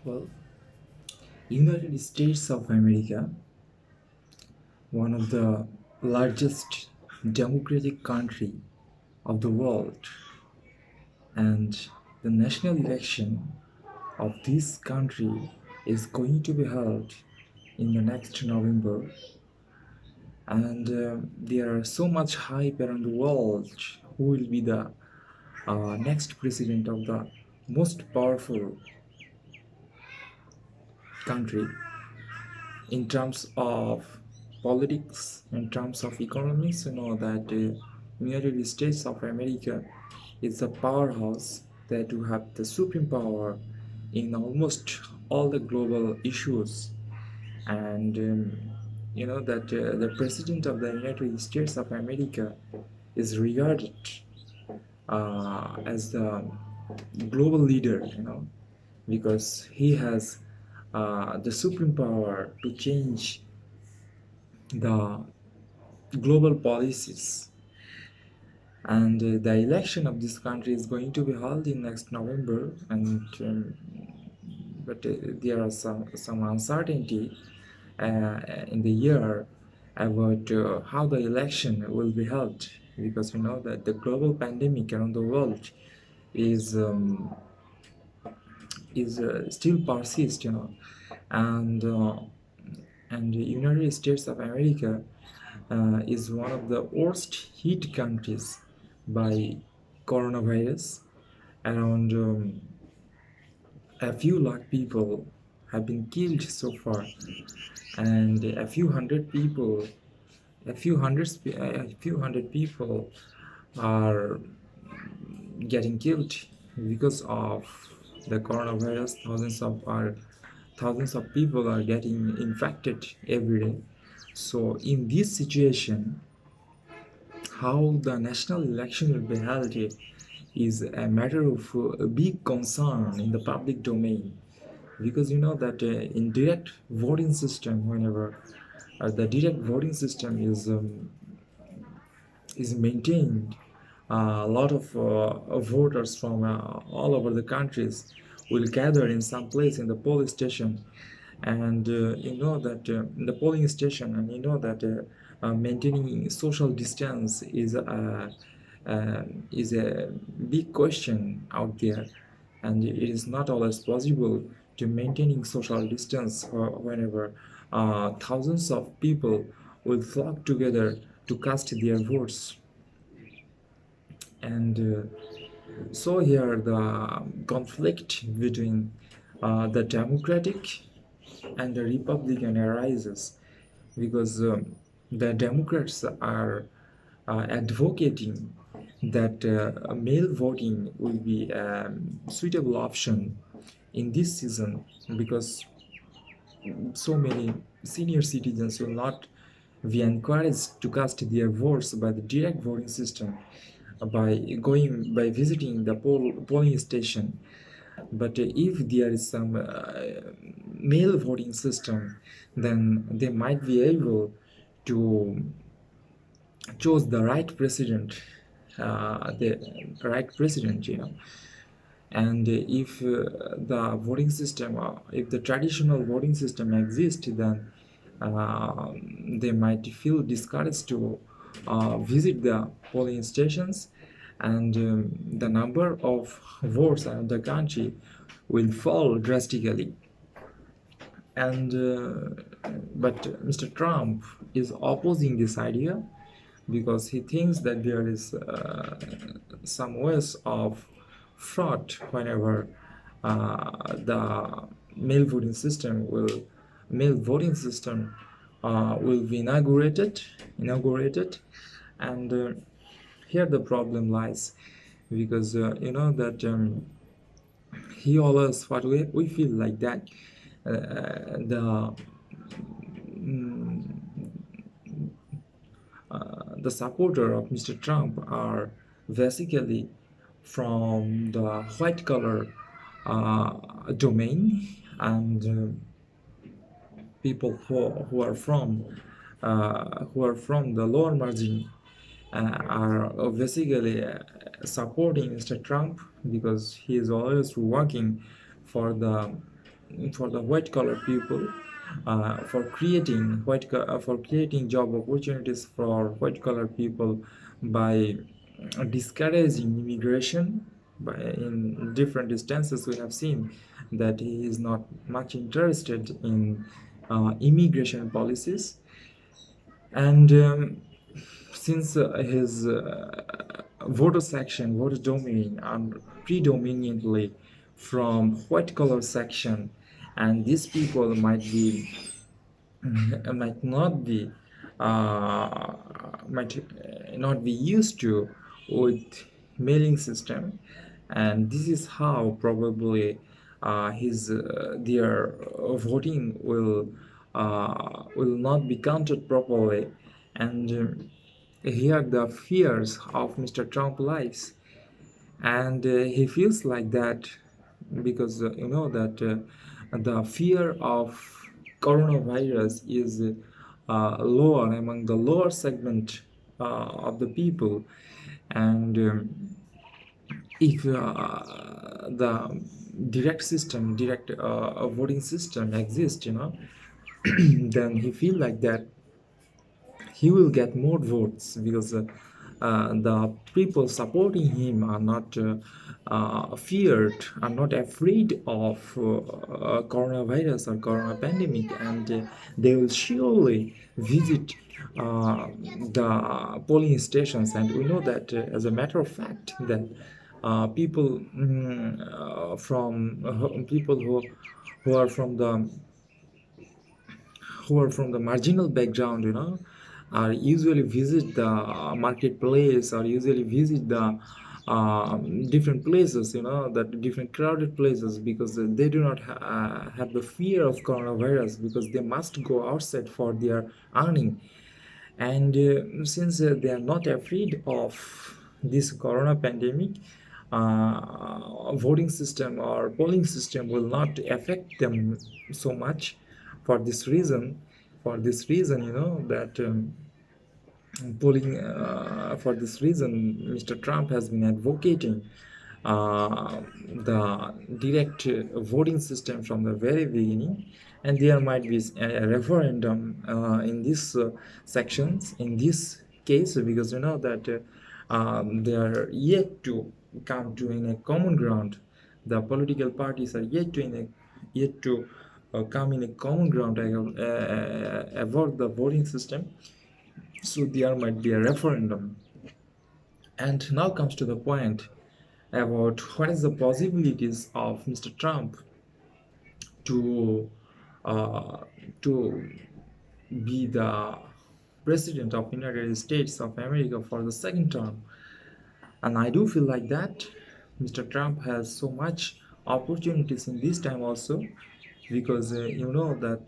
Well, United States of America, one of the largest democratic country of the world, and the national election of this country is going to be held in the next November. And there are so much hype around the world who will be the next president of the most powerful country in terms of politics, in terms of economics. You know that United States of America is a powerhouse that will have the supreme power in almost all the global issues. And you know that the president of the United States of America is regarded as the global leader, because he has the supreme power to change the global policies. And the election of this country is going to be held in next November, and but there are some uncertainty in the year about how the election will be held, because we know that the global pandemic around the world is still persist, and the United States of America is one of the worst hit countries by coronavirus. Around a few lakh people have been killed so far, and a few hundred people are getting killed because of the coronavirus. Thousands of people are getting infected every day. So in this situation, how the national election will be held is a matter of a big concern in the public domain, because you know that in direct voting system, whenever the direct voting system is maintained, a lot of voters from all over the countries will gather in some place in the polling station. And you know that in the polling station, and you know that maintaining social distance is a big question out there, and it is not always possible to maintaining social distance whenever thousands of people will flock together to cast their votes. And so here the conflict between the Democratic and the Republican arises, because the Democrats are advocating that mail voting will be a suitable option in this season, because so many senior citizens will not be encouraged to cast their votes by the direct voting system, by visiting the polling station. But if there is some mail voting system, then they might be able to choose the right president, And if if the traditional voting system exists, then they might feel discouraged to visit the polling stations, and the number of votes in the country will fall drastically. And but Mr. Trump is opposing this idea, because he thinks that there is some ways of fraud whenever the mail voting system will mail voting system will be inaugurated. And here the problem lies, because you know that he always what we feel like that mm, the supporter of Mr. Trump are basically from the white collar domain, and people who are from the lower margin are basically supporting Mr. Trump, because he is always working for the for the white collar people, for creating job opportunities for white collar people by discouraging immigration. By in different instances, we have seen that he is not much interested in immigration policies, and since his voter section, voter domain are predominantly from white collar section, and these people might not be uh, might not be used to with mailing system, and this is how probably his their voting will not be counted properly, and here the fears of Mr. Trump lies, and he feels like that because that the fear of coronavirus is lower among the lower segment of the people, and if the direct voting system exists, then he feel like that he will get more votes because the people supporting him are not feared, are not afraid of coronavirus or corona pandemic, and they will surely visit the polling stations. And we know that, as a matter of fact, that people from people who are from the marginal background, are usually visit the marketplace, or usually visit the different places, that different crowded places, because they do not have the fear of coronavirus, because they must go outside for their earning. And since they are not afraid of this corona pandemic, voting system or polling system will not affect them so much. For this reason, that polling for this reason, Mr. Trump has been advocating the direct voting system from the very beginning, and there might be a referendum in this sections, in this case, because that they are yet to come to in a common ground. The political parties are yet to come in a common ground about the voting system, so there might be a referendum. And now comes to the point about what is the possibilities of Mr. Trump to uh, to be the president of United States of America for the second term. And I do feel like that Mr. Trump has so much opportunities in this time also, because that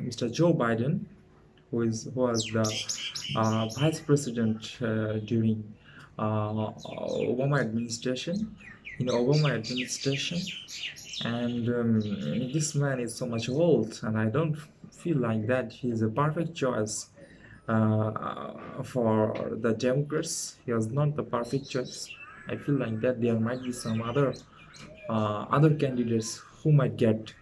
Mr. Joe Biden, who was the vice president during Obama administration, and this man is so much old, and I don't feel like that he's a perfect choice for the Democrats. He was not the perfect choice. I feel like that there might be some other candidates who might get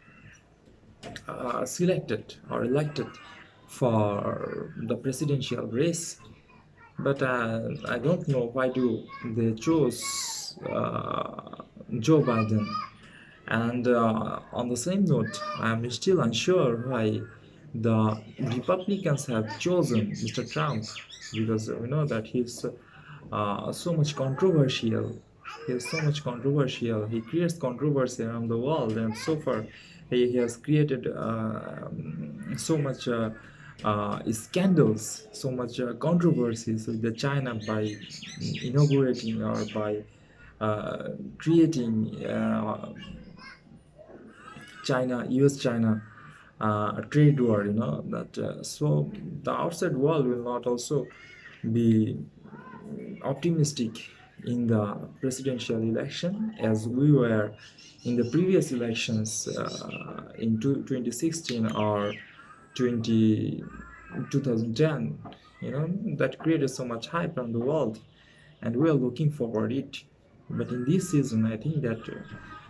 selected or elected for the presidential race, but I don't know why do they chose Joe Biden. And on the same note, I'm still unsure why the Republicans have chosen Mr. Trump, because we know that he's so much controversial. He is so much controversial. He creates controversy around the world, and so far he has created so much scandals, so much controversies with the China by inaugurating or by creating US-China trade war. That so the outside world will not also be optimistic in the presidential election as we were in the previous elections in 2016 or 2010. That created so much hype around the world, and we are looking forward it. But in this season, I think that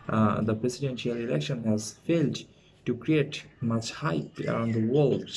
The presidential election has failed to create much hype around the world.